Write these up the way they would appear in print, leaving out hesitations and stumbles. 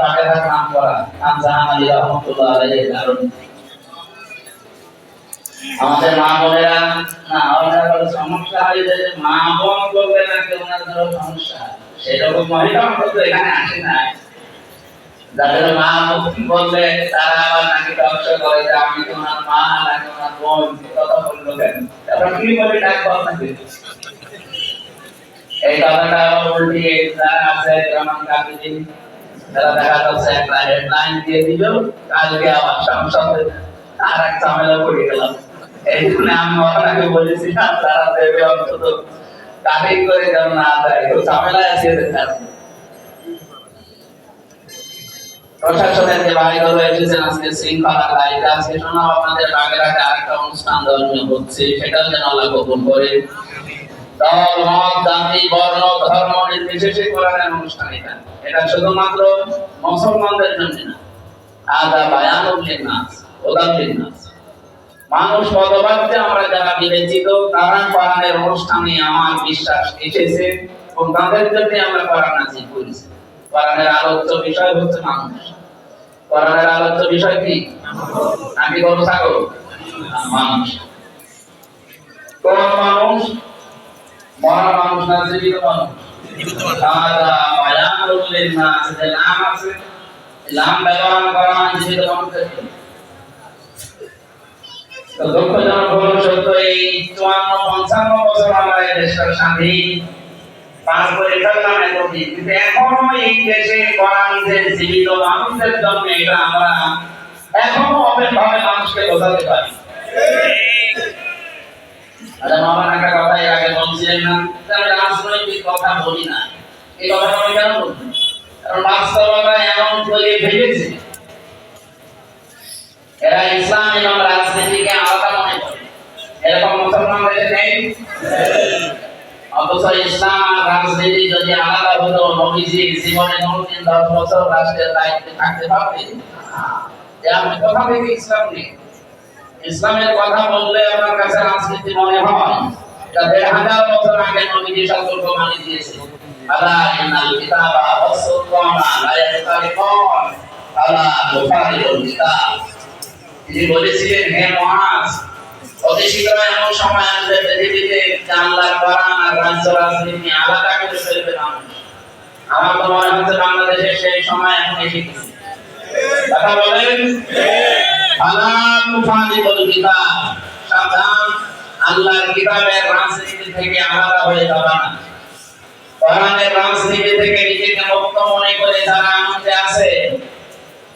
বাগেরহাট নাম করা জাহান আলী রহমতুল্লাহ আলাইহি কারণ আমাদের মা বোনেরা না ওনারা সমস্যা হয় যে মা বোন বলবে না কেউ ওনাদের সমস্যা সেরকম মহিলা তো এখানে আসে না যাদের মা বললে তারা আবার নাকি দর্শক করে যে আমি তোমার মা নাকি তোমার বোন কথা বললো কেন তারপর কি বলে ডাকবো আপনাকে এই কথাটা উল্টিয়ে যারা আছে যেমন কাকিজি তারা দেখা যাচ্ছে একটা হেডলাইন দিয়ে দিল কালকে আবার সংসদে আর এক ঝামেলা পড়ে গেলাম এই জন্য আমি ওনাকে বলেছিলাম তারা দেবে অন্তত কাটিং করে যেন না দেয় তো ঝামেলায় আছে দেখার প্রশাসনের যে ভাইগুলো এসেছেন আজকে শৃঙ্খলা দায়িত্বে আছে শোনা আপনাদের বাগেরহাটে আরেকটা অনুষ্ঠান ধর্মীয় হচ্ছে সেটাও যেন আল্লাহ কবুল করে দল মত জাতি বর্ণ ধর্ম নির্বিশেষে কোরআনের অনুষ্ঠান এটা শুধুমাত্র মুসলমানদের জন্য না আদা বায়ানুল লিনাস ওদাল লিনাস মানুষ পদবাক্যে আমরা যারা বিবেচিত তারা কোরআনের অনুষ্ঠানে আমার বিশ্বাস এসেছে এবং তাদের জন্য আমরা কোরআন নাযিল করেছি কোরআনের আলোচ্য বিষয় হচ্ছে মানুষ কোরআনের আলোচ্য বিষয় কি নাকি গরু ছাগল মানুষ কোন মানুষ মরা মানুষ না জীবিত মানুষ আদা বায়ানুল লিনাস নাম আছে নাম ব্যবহার করা জীবিত মানুষের দুঃখজনক হলো সত্য এই 54-55 বছর আমরা এই দেশের স্বাধীন পার করে ফেললাম এতদিন কিন্তু এখনো এই দেশে কোরআন যে জীবিত মানুষের জন্য এটা আমরা এখনো অপেক্ষায় মানুষকে বোঝাতে পারি আরে মামা একটা কথা এর আগে বলছিলেন না যে আমি রাজনৈতিক কথা বলি না এই কথাটা আমি কেন বলছি কারণ বাস্তবতা এমন করে ফেলেছে এরা ইসলাম এবং রাজনীতিকে আলাদা মনে করে এরকম মুসলমান দেশে নেই অথচ ইসলাম আর রাজনীতি যদি আলাদা হতো নবীজির জীবনে কোনদিন 10 বছর রাষ্ট্রের দায়িত্বে থাকতে পারতেন যে আপনি কোথা থেকে ইসলাম নেই ইসলামের কথা বললে আপনার কাছে রাজনীতি মনে হয় এটা 1000 বছর আগে নবীজি সতর্ক বাণী দিয়েছে আলা ইন্নাল কিতাবা ওয়াস সুন্নাহ লা ইয়াফতারিকুন আলা বুখারিল কিতাব তিনি বলেছিলেন হে মুআজ অতি শীঘ্র এমন সময় আসবে পৃথিবীতে আল্লাহর কোরআন আর রাজ্য রাজনীতি আলাদা করে ফেলবে মানুষ আমার তো মনে হচ্ছে বাংলাদেশে সেই সময় এখন এসে গেছে কথা বলেন আলা মুফাদিল কিতাব সাবধান আল্লাহর কিতাবের রাজনীতি থেকে আলাদা হয়ে যাবে না কোরআনের রাজনীতি থেকে নিজেকে মুক্ত মনে করে যারা আনন্দে আছে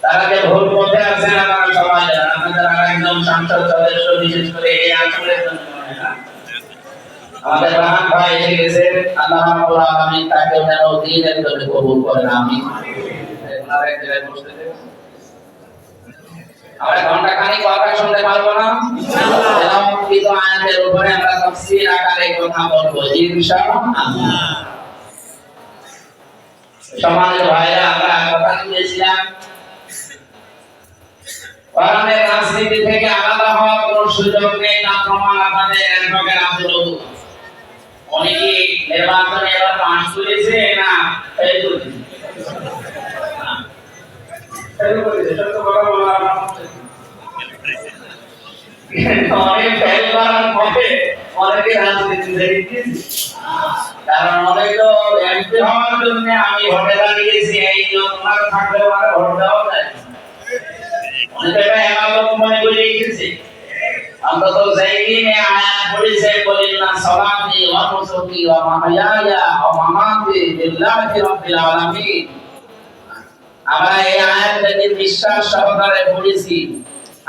তারা যে ভুল পথে আছে না তারা সবাই জানে আপনাদের আরেকজন সংসদ সদস্য বিশেষ করে এই অঞ্চলের জন্য মনে না আমাদের রাহাত ভাই এসে গেছে আল্লাহ রাব্বুল আলামিন তাকে যেন দ্বীনের জন্য কবুল করেন আমিন আপনারা এক জায়গায় বসতে দেন আমরা ঘন্টা খানিক কথা শুনতে পারবো না তেলাওয়াতকৃত আয়াতের উপরে আমরা তাফসীর আকারে কথা বলবো ইনশাআল্লাহ সম্মানিত ভাইরা আমরা কথা দিয়েছিলাম কোরআনের রাজনীতি থেকে আলাদা হওয়ার কোনো সুযোগ নেই না প্রমাণ আপনাদের অ্যাডভোকেট আব্দুল ওদুদ উনি কি নির্বাচনে এবার পাস করেছে না ফেল করেছে ফেল করেছে সত্য কথা বললাম অনেক ফেল করার পরে অনেকে রাজনীতি ছেড়ে দিয়েছে কারণ অনেক তো এমপি হওয়ার জন্য আমি ভোটে দাঁড়িয়েছি এই জন্য ওনারা থাকলে ওনারা ভোট দেওয়া যায় অনেকটা এমালত মনে করে রেখেছে অন্তত যেদিন আয়াত পড়েছে বলেন না সালাতি ওয়া নুসুকি ওয়া মাহইয়া ওয়া মামাতি লিল্লাহি রাব্বিল আলামিন আমরা এই আয়াতটাকে বিশ্বাস সহকারে পড়েছি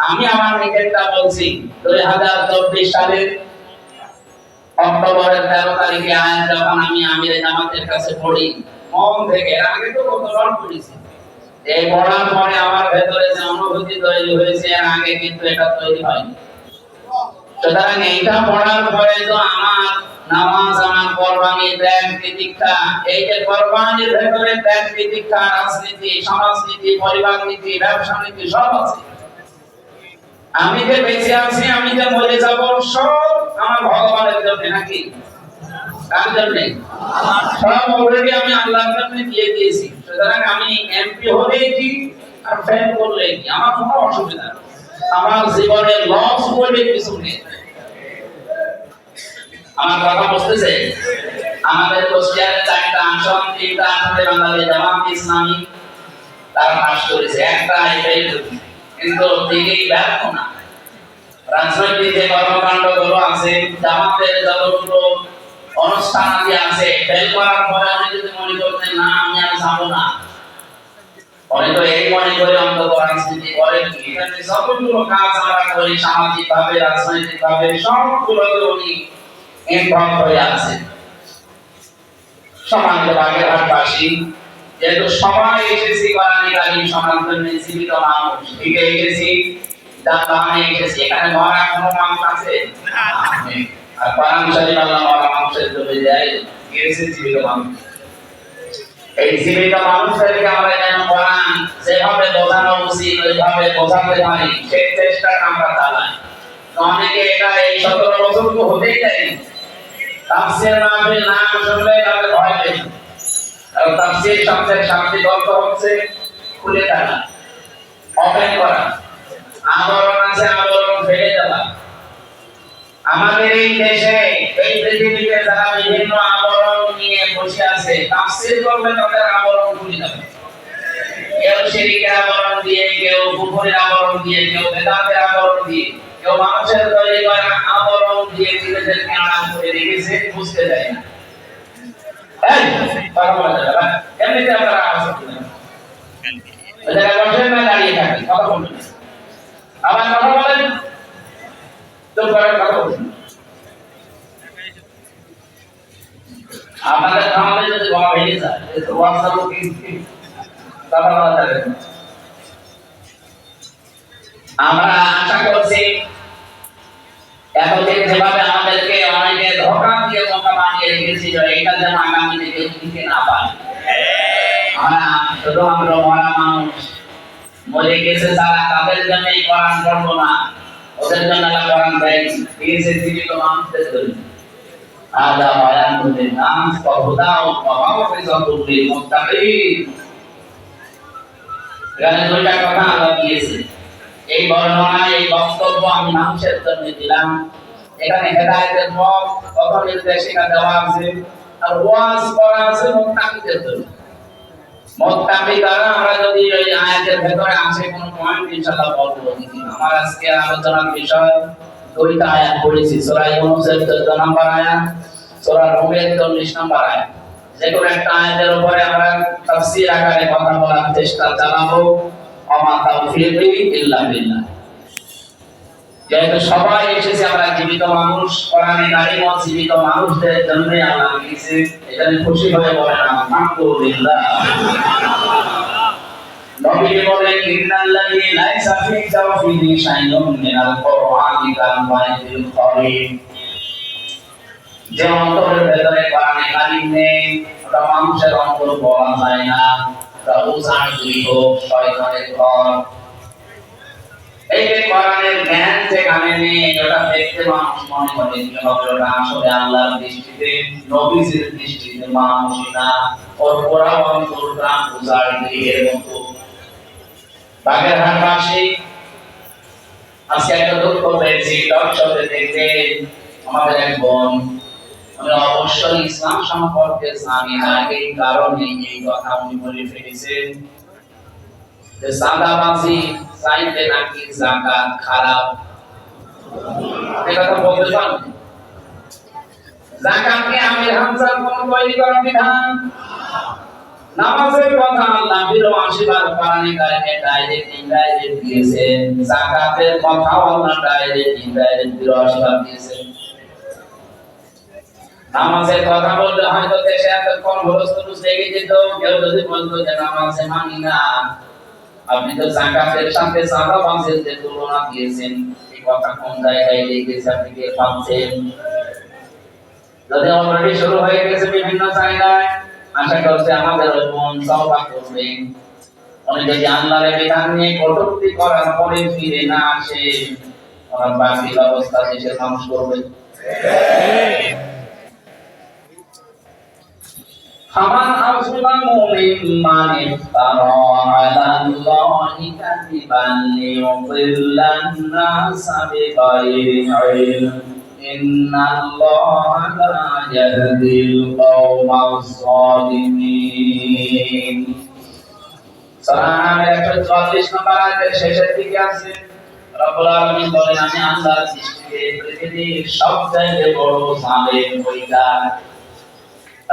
আমি আমার নিজেরটা বলছি 2024 সালের অক্টোবরের 13 তারিখে আয়াত যখন আমি আমিরে জামাতের কাছে পড়ি মন থেকে এর আগে তো কতবার পড়েছি এই পড়ার পরে আমার ভেতরে যে অনুভূতি তৈরি হয়েছে এর আগে কিন্তু এটা তৈরি হয়নি সুতরাং এইটা পড়ার পরে তো আমার নামাজ আমার কোরবানি ত্যাগ প্রতীক্ষা এই যে কোরবানির ভেতরে ত্যাগ প্রতীক্ষা রাজনীতি সমাজনীতি পরিবার নীতি ব্যবসা নীতি সব আছে আমি যে বেঁচে আছি আমি যে মরে যাব সব আমার ভগবানের জন্য নাকি কার জন্য? সব অলরেডি আমি আল্লাহর জন্য দিয়ে দিয়েছি। সুতরাং আমি এমপি হলেই কি আর ফেল করলেই কি আমার কোনো অসুবিধা নেই। আমার জীবনে লস বলে কিছু নেই। আমার কথা বুঝতেছে? আমাদের কোশ্চেনে 4টা আসন, 3টা আসনে বাংলাদেশ জামাত ইসলামী তারা পাস করেছে, একটা ফেল করেছে। কিন্তু দিকেই ব্যর্থ না। রাজনৈতিক যে কর্মকাণ্ডগুলো আছে, জামাতের যতগুলো অনুষ্ঠান আছে, ফেল করার পরে অনেক যদি মনে করতেন না আমি আর যাবো না, অনেক তো এই মনে করে অন্তত রাজনীতি করে কি এখানে যতগুলো কাজ আমরা করি সামাজিক ভাবে রাজনৈতিক ভাবে সবগুলোতে উনি ইনভলভ হয়ে আছে। সমাজে বাগেরহাটবাসী যেহেতু সবাই এসেছি কোরআন কারীম শোনার জন্য, জীবিত মানুষ ঠিক এসেছি, দাঁড়ানে এসেছি, এখানে মরা কোনো মানুষ আছে না। আর কোরআন শরীফ আল্লাহ মরা মানুষের জন্য দেয়, এসেছে জীবিত মানুষ। এই জীবিত মানুষদেরকে আমরা যেন কোরআন যেভাবে বোঝানো উচিত ওইভাবে বোঝাতে পারি সেই চেষ্টা আমরা চালাই। অনেকে এটা এই 17 বছর তো হতেই দেয়নি, তাফসীর মাহফিল নাম শুনলে তাদের ভয় পেয়ে, আর তাফসীর শব্দের শাব্দিক অর্থ হচ্ছে খুলে ফেলা, ওপেন করা, আবরণ আছে আবরণ ফেলে দেওয়া। আমাদের এই দেশে এই পৃথিবীতে যারা বিভিন্ন আবরণ নিয়ে বসে আছে, তাফসীর করবে তাদের আবরণ খুলে যাবে। কেউ শিরকের আবরণ দিয়ে, কেউ কুফরের আবরণ দিয়ে, কেউ বেদাতের আবরণ দিয়ে, কেউ মানুষের তৈরি করা আবরণ দিয়ে নিজেদেরকে আড়াল করে রেখেছে, বুঝতে দেয় না। এই কথা বলা যাবে না, এমনিতে আপনারা আওয়াজ করতে না, ওই জায়গায় বসে না দাঁড়িয়ে থাকেন, কথা বলবেন। আবার কথা বলেন, চুপ করেন, কথা বলবেন। আমাদের সমাজে যদি বলা হয়ে যায় হোয়াটসঅ্যাপ কথা বলা যাবে না। আমরা আশা করছি এতদিন যেভাবে আমাদেরকে অনেকে ধোঁকা দিয়ে বোকা বানিয়ে রেখেছিল, এটা যেন আগামীতে কেউ দিতে না পারে। আমরা শুধু আমরা মরা মানুষ মরে গেছে তারা, তাদের জন্যই কোরআন পড়বো না, ওদের জন্য আল্লাহ কোরআন দেয়নি, দিয়েছে জীবিত মানুষদের জন্য। আদা বয়ান করতে নাম কবুদাও মাওফিজাতুল লিল মুত্তাকিন। এখানে দুইটা কথা আল্লাহ দিয়েছে। এই বর্ণনা এই বক্তব্য আমি মানুষের জন্য দিলাম। এখানে হেদায়েতের পথ নির্দেশিকা দেওয়া আছে, আর ওয়াজ করা আছে মুত্তাকিদের জন্য। মুত্তাকি দ্বারা আমরা যদি এই আয়াতের ভেতরে আছে কোন পয়েন্ট ইনশাআল্লাহ বলবো। আমার আজকে আলোচনার বিষয় দুইটা আয়াত পড়েছি, সূরা ইউনূসের 14 নম্বর আয়াত, সূরা রুমের 40 নম্বর আয়াত। যে কোনো একটা আয়াতের উপরে আমরা তাফসীর আকারে কথা বলার চেষ্টা চালাবো। ওমা তাওফীকি ইল্লা বিল্লাহ। যেহেতু সবাই এসেছে আমরা জীবিত মানুষ, কোরআনে কারীম জীবিত মানুষদের জন্য আল্লাহ দিয়েছে, এখানে খুশি হয়ে বলেন আলহামদুলিল্লাহ। নবী বলেন ইন্নাল্লাযী লাইসা ফী তাওফীহি শাইউন মিনাল কুরআনি কাল বাইতিল করিম। যে অন্তরের ভেতরে কোরআনে কারীম নেই ওটা মানুষের অন্তর বলা যায় না, ওটা উজাড় গৃহ, শয়তানের ঘর। এই যে কোরআনের জ্ঞান যেখানে নেই ওটা দেখতে মানুষ মনে করে কি হবে, ওটা আসলে আল্লাহর দৃষ্টিতে নবীজির দৃষ্টিতে মানুষই না, ওর পুরা অন্তরটা উজাড় গৃহের মতো। বাগেরহাটবাসী আজকে একটা দুঃখ পেয়েছি, টকশোতে দেখতে আমাদের এক বোন, উনি অবশ্যই ইসলাম সম্পর্কে জানি না, এই কারণে এই কথা উনি বলে ফেলেছেন যে সাদাবাজি চাইতে নাকি যাকাত খারাপ। এই কথা বলতে পারেন? যাকাতকে আমির হামজার কোন তৈরি করা বিধান? নামাজের কথা আল্লাহ 82 বার কোরআনে কারিমে ডাইরেক্ট ইনডাইরেক্ট দিয়েছেন, যাকাতের কথাও আল্লাহ ডাইরেক্ট ইনডাইরেক্ট 82 বার দিয়েছেন। নামাজের কথা বলতে হয়তো দেশে এতক্ষণ হলস্থুলুস লেগে যেত, কেউ যদি বলতো যে নামাজে মানি না, আপনি তো যাকাতের সাথে সাদাবাজির যে তুলনা দিয়েছেন এই কথা কোন জায়গায় লিখেছে আপনি কি পাচ্ছেন? যদি অলরেডি শুরু হয়ে গেছে বিভিন্ন জায়গায়, আশা করছি আমাদের ওই মন তওবা করবেন। উনি যদি আল্লাহর বিধান নিয়ে কটূক্তি করার পরে ফিরে না আসে, ওনার বাকি ব্যবস্থা দেশের মানুষ করবে। ফামান আযলামু মিম্মান ইফতারা আলাল্লাহি কাযিবান লিয়ুদিল্লান নাসা বিগাইরি ইলম ইন্নাল্লাহা লা ইয়াহদিল কওমাজ যালিমিন। সূরা আনামের 144 নম্বর আয়াতের শেষের দিকে আছে রব্বুল আলামিন বলেন, আমি আল্লাহর সৃষ্টিতে পৃথিবীর সবচেয়ে বড় জালেম ওইটা।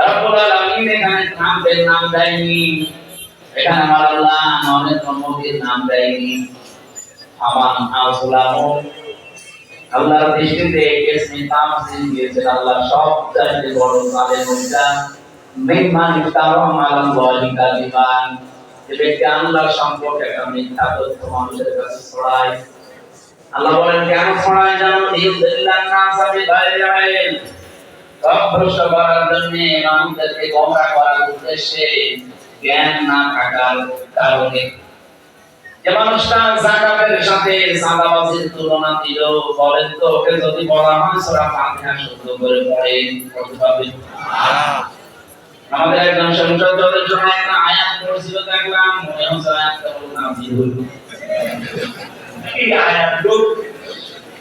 রব্বুল আলামিন এখানে নাম দেয়নি, এখানে আমার আল্লাহ নরেন্দ্র মোদীর নাম দেয়নি। ফামান আযলামু, আল্লাহর দৃষ্টিতে ইসমে তামসিল দিয়েছেন আল্লাহ সবচেয়ে বড় জালেম ওইটা। মিম্মান ইফতারা আলাল্লাহি কাযিবান, যে ব্যক্তি আল্লাহর সম্পর্কে একটা মিথ্যা তথ্য মানুষের কাছে ছড়ায়। আল্লাহ বলেন কেন ছড়ায় জানো? ইউদিল্লান নাসা বিগাইরি ইলম, পথভ্রষ্ট করার জন্য, মানুষদেরকে গোমরাহ করার উদ্দেশ্যে, জ্ঞান না থাকার কারণে। যে মানুষটা যাকাতের সাথে সাদাবাজির তুলনা দিল, বলেন তো ওকে যদি বলা হয় সূরা ফাতিহা শুদ্ধ করে পড়ে পড়তে পারবে? আমাদের একজন সংসদের জন্য একটা আয়াত পড়ছিল, দেখলাম মনে হচ্ছে আয়াতটা বলুন আমি বলব এই আয়াত লোক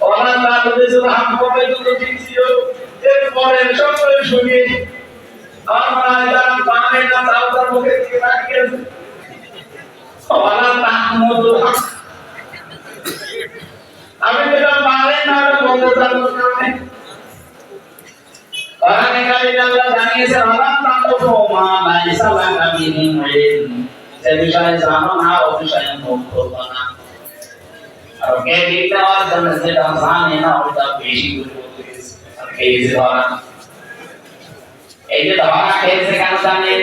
ওরা তাদের জন্য হাত পড়ে তো ঠিক ছিল, এর পরে সকলে শুনি আমরা যারা বাংলায় না তাও তার মুখে দিকে তাকিয়ে ওরা তাহমদুল হক। আমি যেটা বাংলায় না বলতে চাইবো না, কোরআনে কারিমে আল্লাহ জানিয়েছেন ওরা তাকফু মা লাইসা লাকা বিহি ইলম, যে বিষয়ে জানো না ও বিষয়ে মুখ খুলবা না। আর কে দিতে আর জন্য যেটা জানে না ওটা বেশি করে বলতে গেছে। আর এই যে ধরা, এই যে ধরা খেয়েছে কেন জানেন?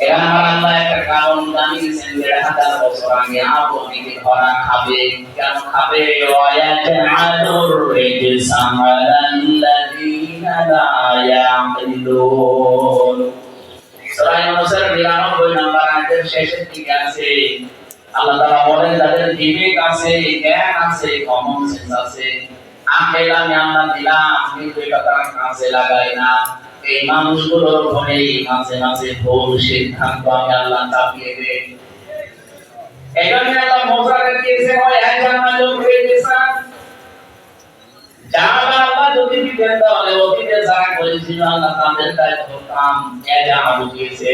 এখানে আমার আল্লাহ একটা কারণ জানিয়েছেন, ১,৫০০ বছর আগে আরো অনেকে ধরা খাবে। কেন খাবে? ওয়ায়াজআলুর রিজসা আলাল্লাযীনা লা ইয়াকিলুন। সূরা ইউনূসের ৯২ নম্বর আয়াতের শেষের দিকে আছে আল্লাহ তাআলা বলেন, যাদের বিবেক আছে, জ্ঞান আছে, কমন সেন্স আছে, আখের আমি আল্লাহ দিলাম কিন্তু এটা তারা কাজে লাগায় না, এই মানুষগুলোর ঘরে মাঝে মাঝে ভুল সিদ্ধান্ত আমি আল্লাহ চাপিয়ে দেই। এখানে আল্লাহ মোসাকে দিয়েছে হয় একজনের রিজসান, যারা আল্লাহ যদি দিতেন তাহলে অতীতে যারা করেছিল আল্লাহ তাদের দায়িত্ব কাম এটা আবু দিয়েছে।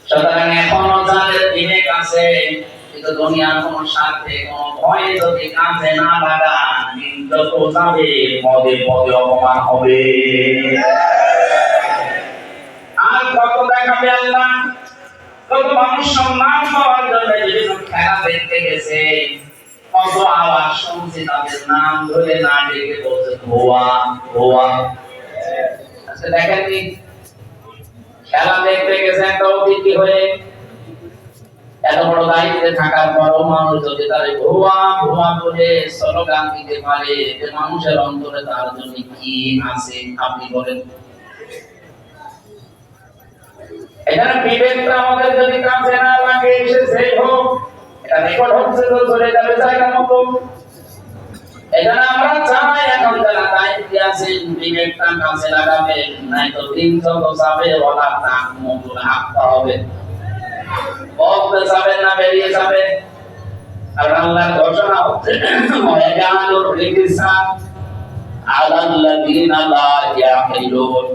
সুতরাং এখনো যাদের বিবেক আছে কিন্তু দুনিয়ার কোনো স্বার্থে কোনো ভয়ে যদি কাজে না লাগান, যত যাবে পদে পদে অপমান হবে। আর কত দেখাবে আল্লাহ, কত মানুষ সম্মান পাওয়ার জন্য বিভিন্ন খেলা দেখতে গেছে, কত আওয়াজ শুনছে তাদের নাম ধরে না ডেকে বলছে ভুয়া ভুয়া। আচ্ছা দেখেননি খেলা দেখতে গেছে একটা অতিথি হয়ে, এত বড় দায়িত্বে থাকার পরও মানুষ যদি তারে ভুয়া ভুয়া বলে স্লোগান দিতে পারে, যে মানুষের অন্তরে তার জন্য কি আছে আপনি বলেন? এখানে বিবেকটা আমাদের যদি কাজে না লাগে, এসে সেই হোক এটা রেকর্ড হচ্ছে তো চলে যাবে জায়গা মতো। এখানে আমরা চাই এখন যারা দায়িত্বে আছেন বিবেকটা কাজে লাগাবেন, নয়তো দিন যত যাবে ওরা তাক মতো হাঁটতে হবে, বলতে যাবেন না বেরিয়ে যাবে। আর আল্লাহর ঘোষণা হচ্ছে ওয়ায়াজআলুর রিজসা আলাল্লাযীনা লা ইয়াকিলুন,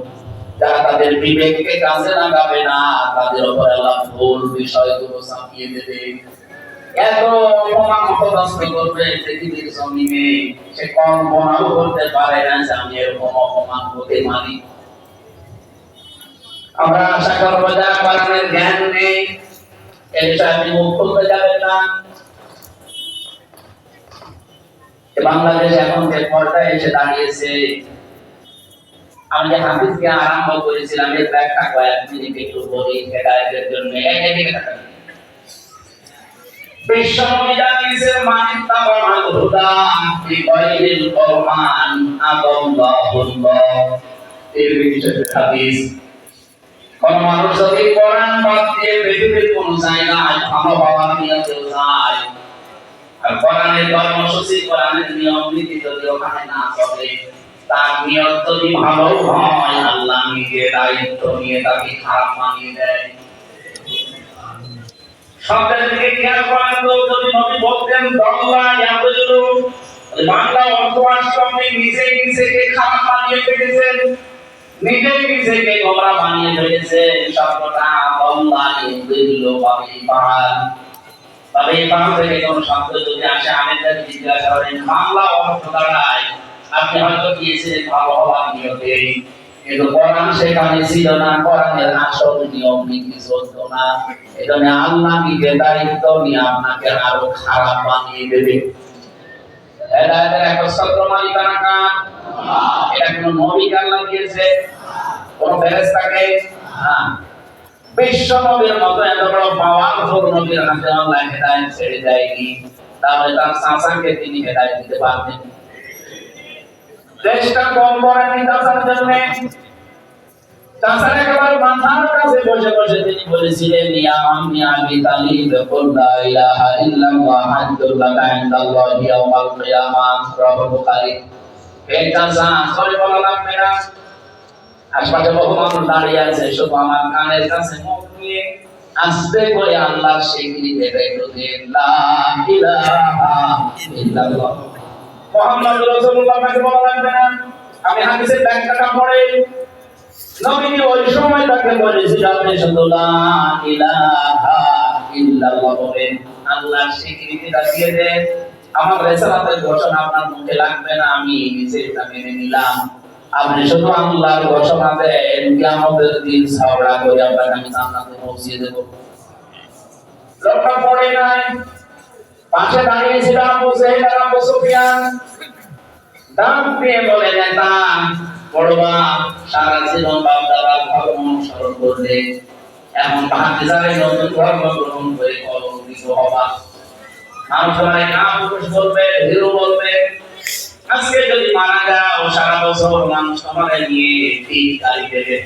যারা তাদের বিবেককে কাজে লাগাবে না তাদের উপর আল্লাহ ভুল বিষয়গুলো চাপিয়ে দেবে। এত অপমান অপদস্থ করবে পৃথিবীর জমিনে, সে কল্পনাও করতে পারে না যে আমি এরকম অপমান হতে পারি। আমরা আশা করবো যারা কোরআনের জ্ঞান নেই এই বিষয়ে আপনি মুখ খুলতে যাবেন না। বাংলাদেশ এখন যে পর্যায়ে এসে দাঁড়িয়েছে, আমি যে হাদিসকে আরম্ভ করেছিলাম এর ব্যাখ্যা কয়েক মিনিট একটু বলি হেদায়েতের জন্য। বিশ্বনবী জানিয়েছেন মান তাবাআল হুদা বিগাইরিল কুরআন আদাল্লাহুল্লাহ। এই বিষয়ে হাদিস, কোন মানুষ যদি কোরআন বাদ দিয়ে পৃথিবীর কোন জায়গায় ভালো হওয়ার নিয়তে যায়, আর কোরআনের কর্মসূচি কোরআনের নিয়ম নীতি যদি ওখানে না চলে, তার নিয়ত যদি ভালো হয় আল্লাহ নিজে দায়িত্ব নিয়ে তাকে খারাপ বানিয়ে দেয়। শব্দের দিকে খেয়াল করেন তো, যদি নবী বলতেন দল্লা ইয়াদুল্লু, বাংলা অর্থ আসলে আপনি নিজেই নিজেকে খারাপ বানিয়ে ফেলেছেন, নিজেই নিজেকে গোমরা বানিয়ে ফেলেছেন। শব্দটা দল্লা ইয়াদুল্লু বাবি পাল, বাবি পাল থেকে কোন শব্দ যদি আসে আমি তাকে জিজ্ঞাসা করেন বাংলা অর্থ দাঁড়ায়, আপনি হয়তো গিয়েছিলেন ভালো হওয়ার নিয়তে, কিন্তু কোরআন সেখানে ছিল না, কোরআনের আসল নিয়ম নীতি চলতো না। এজন্য আল্লাহ নিজে দায়িত্ব নিয়ে আপনাকে আরো খারাপ বানিয়ে দেবে। হেদায়েতের একচ্ছত্র মালিকানা কার? এটা কোন নবীকে আল্লাহ দিয়েছে? কোন ফেরেশতাকে? না। বিশ্ব নবীর মতো এত বড় পাওয়ারফুল নবীর হাতে আল্লাহ হেদায়েত ছেড়ে দেয়নি, তাহলে তার চাচাকে তিনি হেদায়েত দিতে পারতেন? চেষ্টা কম করেননি চাচার জন্য। চাচার একেবারে মাথার কাছে বসে বসে তিনি বলেছিলেন ইয়া আম্মি আবি তালিব কুল লা ইলাহা ইল্লাল্লাহ হাজ্জুল্লাকা ইনদাল্লাহি ইয়াওমাল কিয়ামাহ। রাওয়াহু বুখারী। এই চাচা সরে বলা লাগবে না, আশপাশে বহু মানুষ দাঁড়িয়ে আছে, শুধু আমার কানের কাছে মুখ নিয়ে আস্তে করে আল্লাহর স্বীকৃতি দেবে লা ইলাহা ইল্লাল্লাহ মুহাম্মাদুর রাসূলুল্লাহ কে বলা লাগবে না। আমি হাদিসের ব্যাখ্যাটা পড়ে নবী ওই সময় তাকে বলেছিলেন আপনি শুধু লা ইলাহা ইল্লাল্লাহ বলেন, আল্লাহর স্বীকৃতিটা দিয়ে দেন, আমার রিসালাতের ঘোষণা আপনার মুখে লাগবে না, আমি নিজে এটা মেনে নিলাম। আপনি শুধু আল্লাহর ঘোষণা দেন, কিয়ামতের দিন ঝগড়া করে আপনাকে আমি জান্নাতে পৌঁছিয়ে দেব। লোকটা পড়ে নাই, পাশে দাঁড়িয়ে ছিল আবু জাহেল আর আবু সুফিয়ান। ডাক দিয়ে বলে নেতা পড়বা, সারা জীবন বাপ দাদার ধর্ম অনুসরণ করলে এখন বাহাদিসারে নতুন ধর্ম গ্রহণ করে কলঙ্কিত হবা। মানুষ সবাই কাপুরুষ বলবে, হিরো বলবে। আজকে যদি মারা যাও সারা বছর মানুষ তোমাকে নিয়ে ঠিক গালি দেবে।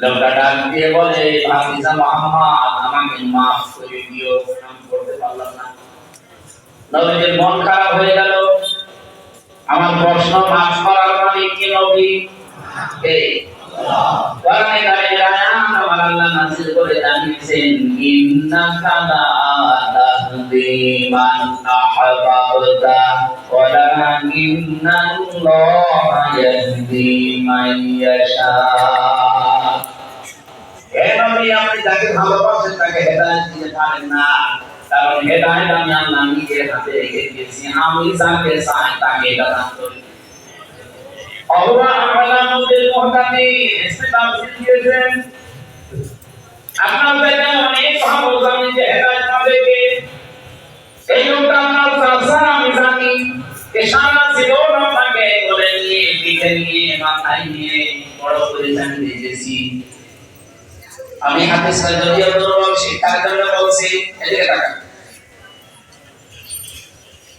লোকটা ডাক দিয়ে বলে ভাতিজা মুহাম্মদ আমাকে মাফ করে দিও, আমি করতে পারলাম না। নবীর মন খারাপ হয়ে গেল। আমার প্রশ্ন, মাফ করার মালিক কি নবী? কে? কোরআনে কারিমে আয়াত আমার আল্লাহ নাযিল করে জানিয়েছেন ইন্নাকা লা তাহদি মান আহবাবতা ওয়ালাকিন্নাল্লাহা ইয়াহদি মান ইয়াশা। হে নবী, আপনি যাকে ভালোবাসেন তাকে হেদায়েত দিতে পারেন না, কারণ হেদায়েত আমি আল্লাহ নিজের হাতে রেখে দিয়েছি, আমি যাকে চাই তাকে দান করি। আল্লাহ আলামুল মুহতামিন ইসলাম দিয়েছেন, আপনার জায়গা অনেক ভালো জানেন যে হেদায়েত পাবে কে। এই লোকটা আপনার চাচা, আমি জানি যে সারা জীবন আপনাকে বলে নিয়ে পিঠে নিয়ে মাথায় নিয়ে বড় করে জানিয়ে দিয়েছি। আমি হাদিসের জড়িয়ে দুর্বল শিক্ষার জন্য বলছি, এদিকে তাকান।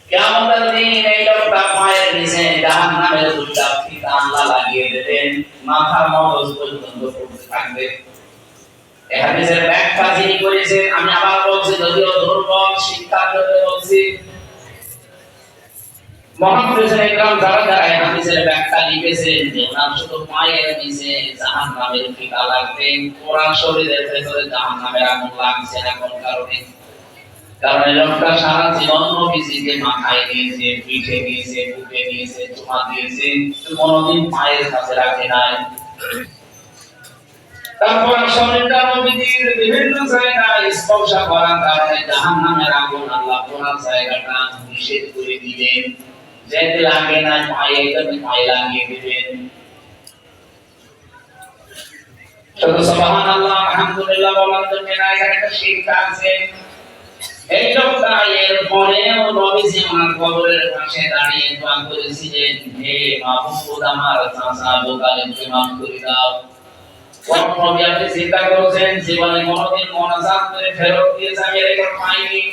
কিয়ামতের দিন এই লোকটা পায়ের নিচে জাহান্নামের দুটা ফিতা আল্লাহ লাগিয়ে দেবেন, মাথার মগজ পর্যন্ত পড়তে থাকবে। এই হাদিসের ব্যাখ্যা যিনি করেছেন, আমি আবার বলছি যদিও দুর্বল শিক্ষার জন্য বলছি, মুহাদ্দিসিন ইকরাম যারা যারা এই হাদিসের ব্যাখ্যা লিখেছেন যে ওনার শুধু পায়ের নিচে জাহান্নামের ফিতা লাগবে, কোরআন শরীরের ভেতরে জাহান্নামের আগুন লাগছে না কোন কারণে? কারণ এই লোকটা সারা জীবন নবীজিকে মাথায় নিয়েছে, পিঠে নিয়েছে, বুকে নিয়েছে, চুমা দিয়েছে, কোনোদিন পায়ের কাছে রাখে নাই। তারপর শরীরটা নবীজির বিভিন্ন জায়গায় স্পর্শ করার কারণে জাহান্নামের আগুন আল্লাহ কোরআন জায়গাটা নিষেধ করে দিলেন, যেতে লাগে না পায়ে, যদি পায়ে লাগিয়ে দিবেন। শুধু সুবহানাল্লাহ আলহামদুলিল্লাহ বলার জন্য না, এখানে একটা শিক্ষা আছে। এই লোকটা এর পরেও নবীজি ওনার কবরের পাশে দাঁড়িয়ে দোয়া করেছিলেন, হে মাহবুব আমার চাচা আবু তালিবকে মাফ করে দাও। কোন নবী আপনি চিন্তা করেছেন জীবনে কোনোদিন মোনাজাত করে ফেরত দিয়েছে? আমি রেকর্ড পাইনি।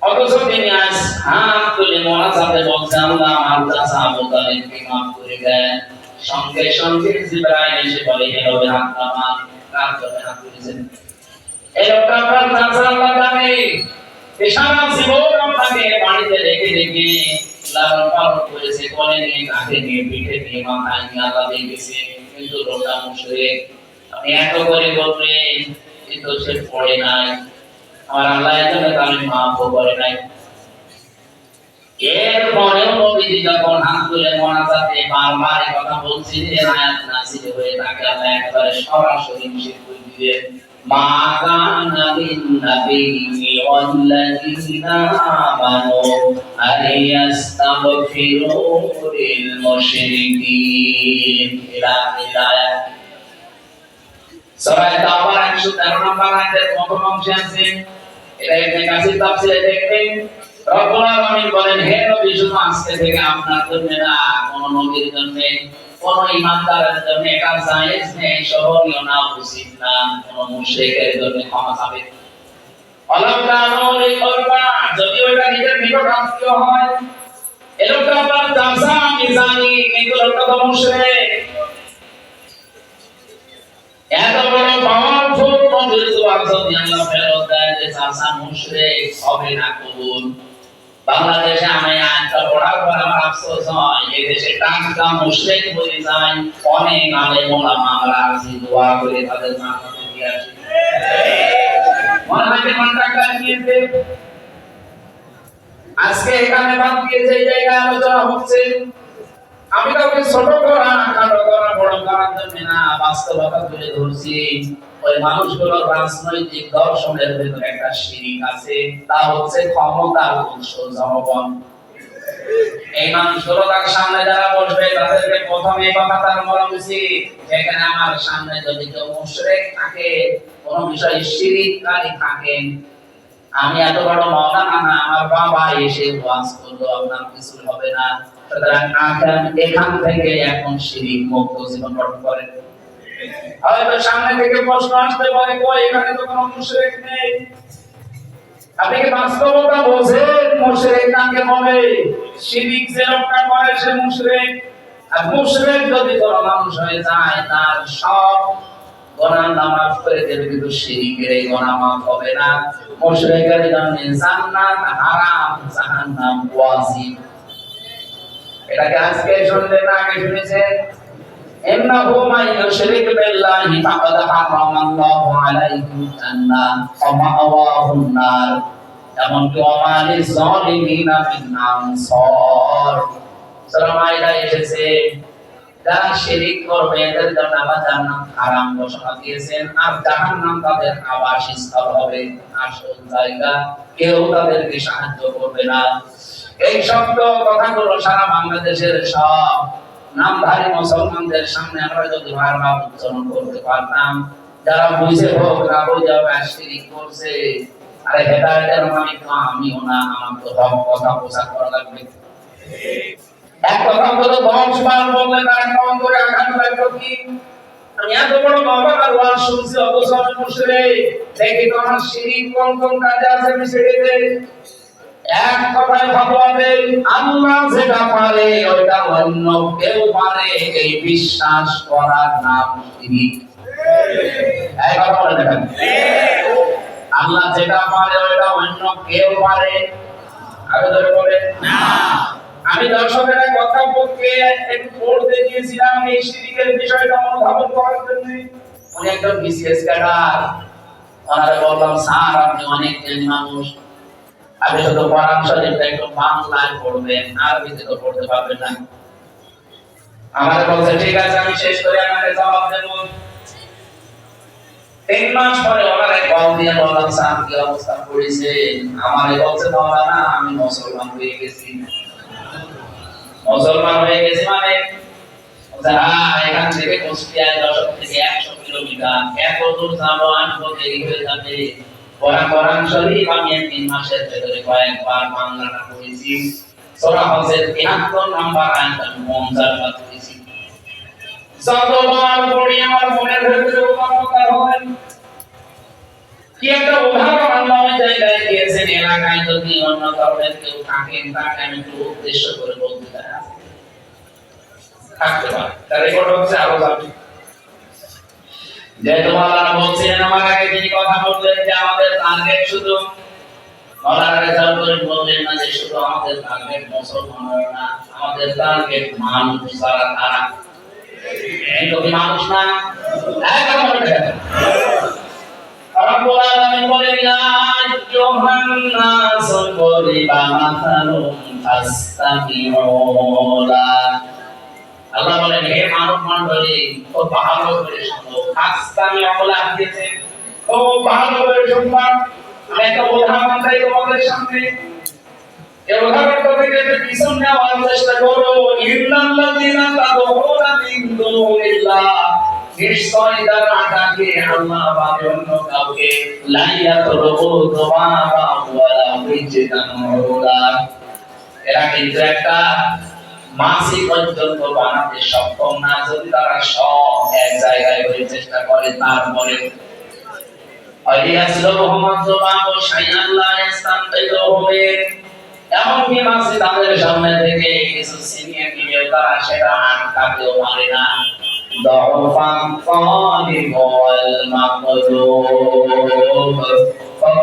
অথচ তিনি আজ হাত তুলে মোনাজাতে বলছেন আল্লাহ আমার চাচা আবু তালিবকে মাফ করে দেন। সঙ্গে সঙ্গে জিবরাইল এসে বলে হে নবী হাত নামান, কার জন্য হাত তুলেছেন? এই লোকটা আপনার চাচা আল্লাহ জানে। সারা জীবন আপনাকে বাড়িতে রেখে রেখে লালন পালন করেছে, কোলে নিয়ে কাঁধে নিয়ে পিঠে নিয়ে মাথায় নিয়ে আল্লাহ দিয়েছে, কিন্তু লোকটা মুশরিক। আপনি এত করে বললেন কিন্তু সে পড়ে নাই, আমার আল্লাহ এর জন্য তাকে মাফ করে নাই। এরপরেও নবীজি যখন হাত তুলে মোনাজাতে বারবার এই কথা বলছিলেন, আয়াত নাযিল হয়ে তাকে আল্লাহ একেবারে সরাসরি নিষেধ করে দিলেন, মা কানা লিন-নাবিয়্যি ওয়াল্লাযীনা আমানু আলিয়াস্তাগফিরু লিল-মুশরিকিন। আয়াত সূরা তাওবার 113 নম্বর আয়াতের প্রথম অংশে আছে। এটা ইবনে কাসির তাফসীরে দেখবেন, রব্বুল আলামিন বলেন, হে নবী, শুধু আজকে থেকে আপনার জন্য না, কোন নবীর জন্য, কোন ঈমানদারের জন্য এটা জায়েজ নেই, সহনীয় না, উচিত না, কোন মুশরিকের জন্য ক্ষমা চাবে। অলকানুল করবা, যদি ওটা নিজের নিকট আত্মীয় হয়, এই লোকটা আপনার চাচা আমি জানি, কিন্তু লোকটা তো মুশরিক। এত বড় পাওয়ারফুল নবীর জবাব যদি আল্লাহ ফেরত দেয় যে চাচা মুশরিক, হবে না কবুল। বাংলাদেশে আমি আইনটা পড়ার পর আমার আফসোস হয়, এই দেশে টাকা মুশরিক হয়ে যায়, অনেক আলেম ওলামা আমরা আছি, দোয়া করে তাদের জান্নাতে দিয়ে আসি। মনে হয় যে টাকা নিয়েছে, আজকে এখানে বাদ দিয়ে যে জায়গায় আলোচনা হচ্ছে, আমি কাউকে ছোট করা, কারো করা, বড় করার জন্য না, বাস্তবতা তুলে ধরছি। ওই মানুষগুলোর রাজনৈতিক দর্শনের ভেতরে একটা শিরিক আছে, তা হচ্ছে ক্ষমতার উৎস জনগণ। এই মানুষগুলো তার সামনে যারা বসবে তাদেরকে প্রথমে এই কথাটা বলা উচিত, যেখানে আমার সামনে যদি কেউ মুশরিক থাকে, কোন বিষয়ে শিরিককারী থাকেন, আমি এত বড় মাওলানা না, আমার বাবা এসে ওয়াজ করলো, আপনার কিছু হবে না। সুতরাং এখান থেকে এখন শিরিক মুক্ত জীবন গঠন করেন। হয়তো সামনে থেকে প্রশ্ন আসতে পারে, কই এখানে তো কোনো মুশরিক নেই। আপনি কি বাস্তবতা বোঝেন মুশরিক কাকে বলে? শিরিক যে লোকটা করে সে মুশরিক। আর মুশরিক যদি কোনো মানুষ হয়ে যায়, তার সব গুনাহ মাফ করে দেবে, কিন্তু শিরিকের এই গুনাহ মাফ হবে না। মুশরিকের জন্য জান্নাত হারাম, জাহান্নাম ওয়াজিব। এটাকে আজকে শুনলেন না, আগে শুনেছেন? ইন্নাহু মান ইউশরিক বিল্লাহি ফাকাদ হারামাল্লাহু আলাইহি জান্নাহ ওয়া মাওয়াহুন নার, এমনকি ওয়া মা লিয-যালিমিনা মিন আনসার। সূরা মাইদা এসেছে, যারা শিরিক করবে এদের জন্য আল্লাহ জান্নাত হারাম ঘোষণা দিয়েছেন, আর জাহান্নাম তাদের আবাসস্থল হবে, আসল জায়গা। কেউ তাদেরকে সাহায্য করবে না। এই শব্দ কথাগুলো সারা বাংলাদেশের সব নামধারী মুসলমানদের সামনে আমরা যদি বারবার উচ্চারণ করতে পারতাম, যারা বুঝে হোক না বুঝে হোক শিরিক করছে, আরে হেদায়েতের মালিক তো আমিও না, আমার তো হক কথা প্রচার করা লাগবে। এক কথা বলে 10 বার বললে তার কেমন করে আঘাত লাগবে কি? আমি এত বড় বাবা আর ওয়াজ শুনছি, অথচ আমি মুশরিক। দেখি তো আমার শিরিক কোন কোন কাজে আছে, আমি ছেড়ে দেই। এক কথায় ফতোয়া দেই, আল্লাহ যেটা পারে ওইটা অন্য কেউ পারে, এই বিশ্বাস করার নাম শিরিক। এই কথা বলে দেখেন, আল্লাহ যেটা পারে ওইটা অন্য কেউ পারে, আগে ধরে বলে না। আমি দর্শকের কথা বলতে একটু পড়তে গিয়েছিলাম এই শিরিকের বিষয়টা অনুধাবন করার জন্য। উনি একজন বিসিএস ক্যাডার, ওনারে বললাম, স্যার আপনি অনেক জ্ঞানী মানুষ, আপনি শুধু কোরআন শরীফটা একটু বাংলায় পড়বেন, আরবিতে তো পড়তে পারবেন না। আমার বলছে ঠিক আছে, আমি শেষ করে আপনাকে জবাব দেব। 3 মাস পরে ওনারে কল দিয়ে বললাম, স্যার কি অবস্থা পড়েছে? আমারে বলছে, মাওলানা আমি মুসলমান হয়ে গেছি। মুসলমান হয়ে গেছি মানে এখান থেকে কুষ্টিয়ায় 10 থেকে 100 কিলোমিটার, এত দূর যাবো, আসবো, দেরি হয়ে যাবে। কোরআন শরীফ আমি 3 মাসের ভেতরে কয়েকবার বাংলাটা পড়েছি। সূরা হজের 73 নম্বর আয়াত 50 বার পড়েছি। যতবার পড়ি আমার মনের ভেতরে উপমতা হয়। কি একটা উদাহরণ আল্লাহ ওই জায়গায় দিয়েছেন, এলাকায় যদি অন্য ধর্মের কেউ থাকেন তাকে আমি একটু উদ্দেশ্য করে বলতে চাই, থাকতে পারে, তার রেকর্ড হচ্ছে আরো যাবে। যে তোমার বলছিলেন আমার আগে যিনি কথা বললেন যে আমাদের টার্গেট শুধু মাওলানা রেজাউল করিম বললেন না যে শুধু আমাদের টার্গেট মুসলমান না, আমাদের টার্গেট মানুষ যারা তারা এই তো কি মানুষ না একদম বলে রব্বুল আলামিন বলেন ইয়া আইয়ুহান নাস দরিবা মাসালুন ফাসতামিউ লা। আল্লাহ বলেন হে মানব মণ্ডলী ও ভালো করে শোনো, ফাসতামিউ লা দিয়েছে ও ভালো করে শুনবা। আমি একটা উদাহরণ দেই তোমাদের সামনে, এই উদাহরণটা থেকে পিছন নেওয়ার চেষ্টা করো। ইন্নাল্লাযীনা তাদউনা মিন দুনিল্লাহ, নিশ্চয় যারা ডাকে আল্লাহ বাদে অন্য কাউকে, লা ইয়াতরুবু দুআবা ওয়ালা ইজতানুরা, এরা কিন্তু একটা মাসি পর্যন্ত বানাতে সক্ষম না যদি তারা সব এক জায়গায় হয়ে চেষ্টা করে। তারপরে এমনকি মাসি তাদের সামনে থেকে কিছু ছিনিয়ে নিলেও তারা সেটা আটকাতেও পারে না। দরফান তালিব ওয়াল মাকলুব,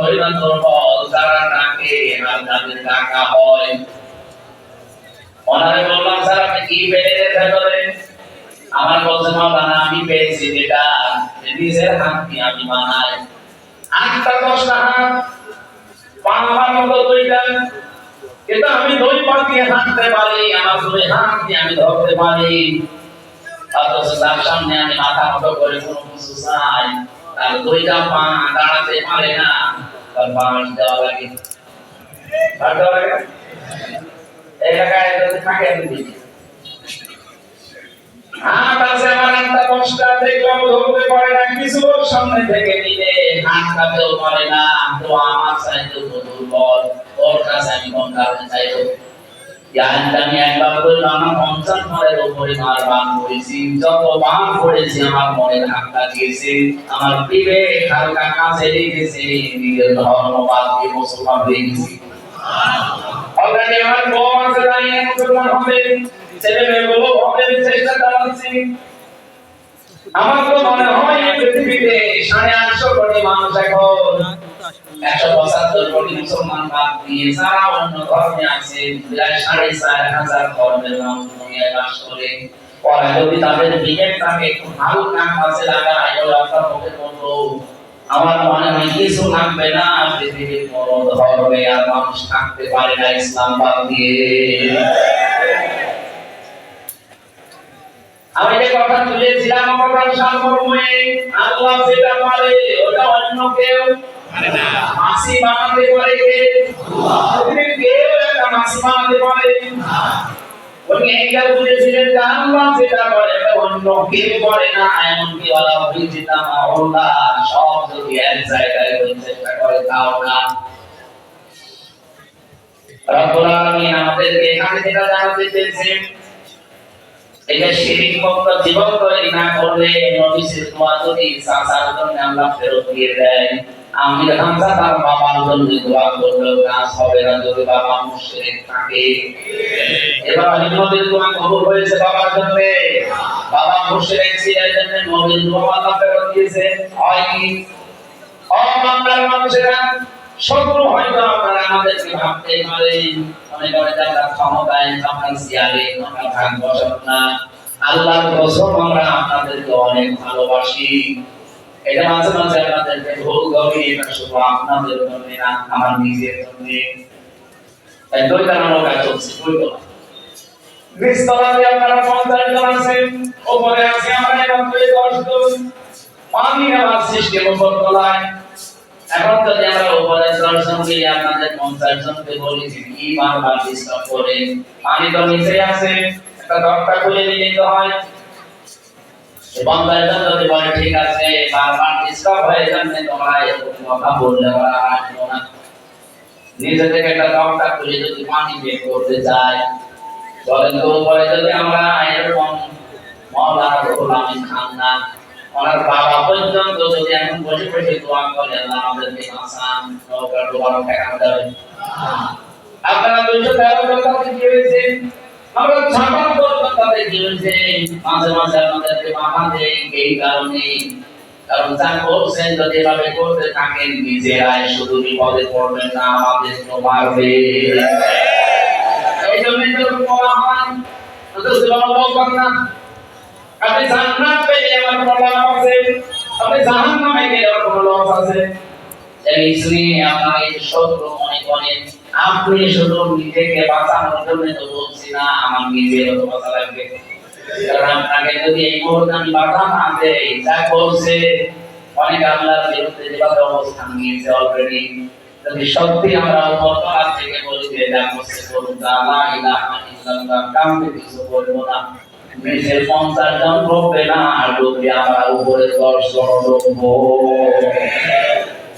পরিমাণ দুর্বল যারা ডাকে আর তাদের ডাকা হয়। ওনারে বললাম স্যার আপনি কি পেয়েছেন ভেতরে? আমার বলছে মাওলানা আমি পেয়েছি যেটা নিজের হাত দিয়ে আমি বানাই, 8টা 10টা হাত, পা আমার মতো 2টা, কিন্তু আমি 2 পা দিয়ে হাঁটতে পারি, আমার 2 হাত দিয়ে আমি ধরতে পারি। অথচ তার সামনে আমি মাথা মতো করে কোনো কিছু চাই, আর 2টা পা দাঁড়াতে পারে না, তার বাঁশ দেওয়া লাগে। এই জায়গায় যদি থাকে হাত আছে আমার 8টা 10টা, দেখলাম ধরতে পারে না, কিছু সামনে থেকে নিলে হাত কাটেও পারে না, তো আমার চাইতে তো দুর্বল, ওর কাছে আমি কোন কারণে চাইবো? আমি একবার বললাম আমার 50 মারের উপরে মার বান করেছি, যত বান করেছি আমার মনে ধাক্কা দিয়েছে, আমার বিবেক হালকা কাছে লেগেছে, নিজের ধর্ম বাদ দিয়ে মুসলমান হয়ে গেছি। অলরেডি আমার বউ আছে দাঁড়িয়ে মুসলমান হবে, ছেলে মেয়েগুলো হবে চেষ্টা চালাচ্ছি। আমার তো মনে হয় এই পৃথিবীতে 850 কোটি মানুষ, এখন 175 কোটি মুসলমান বাদ দিয়ে যারা অন্য ধর্মে আছে, প্রায় 4,500 ধর্মের মানুষ দুনিয়ায় বাস করে। ওরা যদি তাদের বিবেকটাকে একটু হালকা কাছে লাগায়, আপনার মুখে বলবো আমার মনে হয় কিছু লাগবে না, পৃথিবীর বড় ধর্মে আর মানুষ থাকতে পারে না ইসলাম বাদ দিয়ে। আমি যে কথা তুলেছিলাম আমার সামনে, আল্লাহ যেটা পারে ওটা অন্য কেউ পারে না। মাসি বানাতে পারে কে? আল্লাহ। কেউ একটা মাসি বানাতে পারে না। উনি এইটা বুঝেছিলেন যে আল্লাহ যেটা পারে ওটা অন্য কেউ পারে না। এমনকি আল্লাহ যেটা আল্লাহ সব যদি এক জায়গায় হয়ে চেষ্টা করে তাও না। রব্বুল আলামিন আমাদেরকে এখানে যেটা জানাতে চেয়েছেন, এটা শিরিক মুক্ত জীবন তৈরি না করলে নবীর দোয়া যদি সাসার জন্য আল্লাহ ফেরত দিয়ে দেয়, আমি হামজা তার বাবার জন্য দোয়া করলেও কাজ হবে না যদি বাবা মুশরিক থাকে। এবার নবীর দোয়া কবুল হয়েছে বাবার জন্য, বাবা মুশরিক ছিল এর জন্য নবীর দোয়া আল্লাহ ফেরত দিয়েছে। হয়নি ও বাংলার মানুষেরা, শত্রু হয়তো আপনারা আমাদেরকে ভাবতে পারেন মনে করে যারা ক্ষমতায় আপনার সিয়ারে আপনার ভাগ বসত না। আল্লাহর কসম আমরা আপনাদেরকে অনেক ভালোবাসি। এটা মাঝে মাঝে আপনাদেরকে ভুল করি, এটা শুধু আপনাদের জন্য না, আমার নিজের জন্য। তাই দুইটা নৌকা চলছে, দুইটা নিচতলাতে আপনারা 50 জন আছেন, উপরে আছে আমরা মাত্র 10 জন। পানি নেওয়ার সিস্টেম উপর তলায়। এখন যদি আমরা উপরে 10 জন মিলে আপনাদের 50 জনকে বলি যে কি বারবার ডিস্টার্ব করে, পানি তো নিচে আছে, একটা দরজা খুলে দিলেই তো হয়। এবং তাইলে যদি বলে ঠিক আছে বারবার ডিস্টার্ব হয়ে যাচ্ছে, তোমরা এরকম কথা বললে ওরা আসবে না। নিজে থেকে একটা দরজা খুলে যদি পানি বের করতে চায়, বলেন তো উপরে যদি আমরা এরকম মাওলানা রুহুল আমিন খান না, ওনার বাবা পর্যন্ত যদি এখন বসে বসে দোয়া করে আল্লাহ আমাদেরকে বাঁচান, নৌকার ডোবানো ঠেকানো যাবে। আপনারা 213 জন তাদের কি হয়েছে, আমরা 56 জন তাদের কি হয়েছে, মাঝে মাঝে আমাদেরকে বাধা দেয় এই কারণে কারণ যা করছেন যদি এভাবে করতে থাকেন নিজেরাই শুধু বিপদে পড়বেন না, আমাদের তো মারবে। এই জন্যই তো বলা হয়, শুধু জীবন বলবেন না, আপনি জান্নাত পেলে আমার কোনো লাভ আছে, আপনি জাহান্নামে গেলে আমার কোনো লস আছে। এই শুনে আপনার এই শত্রু মনে করেন আপনি শুধু নিজেকে বাঁচানোর জন্য তো বলছি না, আমার নিজেরও তো বাঁচা লাগবে। কারণ আপনাকে যদি এই মুহূর্তে আমি বাধা না দেই, যা করছে অনেক আল্লাহর বিরুদ্ধে যেভাবে অবস্থান নিয়েছে অলরেডি, যদি সত্যি আমরা বর্তমান থেকে বলি যে যা করছে করুন, লা ইলাহা ইল্লাল্লাহ, কাউকে কিছু বলবো না, নিচে 50 জন ঢুকবে না, আর যদি আমরা উপরে 10 জন ঢুকবো।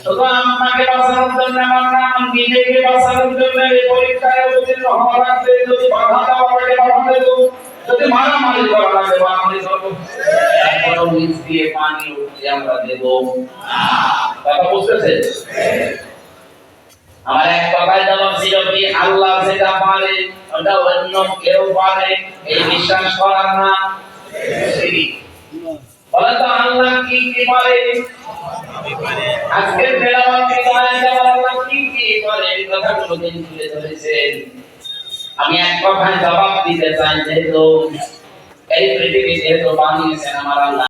শুধু আপনাকে বাঁচানোর জন্য আমার না, আমার নিজেকে বাঁচানোর জন্য এই পরীক্ষায় অবতীর্ণ হওয়া লাগবে। যদি বাধা দেওয়া লাগে বাধা দেবো, যদি মারামারি করা লাগে মারামারি করবো, তারপরে নিচ দিয়ে পানি উঠতে আমরা দেবো। কথা বুঝতেছেন? আমার এক কথায় জবাব ছিল কি, আল্লাহ যেটা পারে ওটা অন্য কেউ পারে, এই বিশ্বাস করার না শিরক। বলে তো আল্লাহ কি কি পারে? আজকের তেলাওয়াতে আয়াতে আল্লাহ কি কি পারে এই কথাগুলো তিনি তুলে ধরেছেন। আমি এক কথায় জবাব দিতে চাই, যেহেতু এই পৃথিবী যেহেতু বানিয়েছেন আমার আল্লাহ।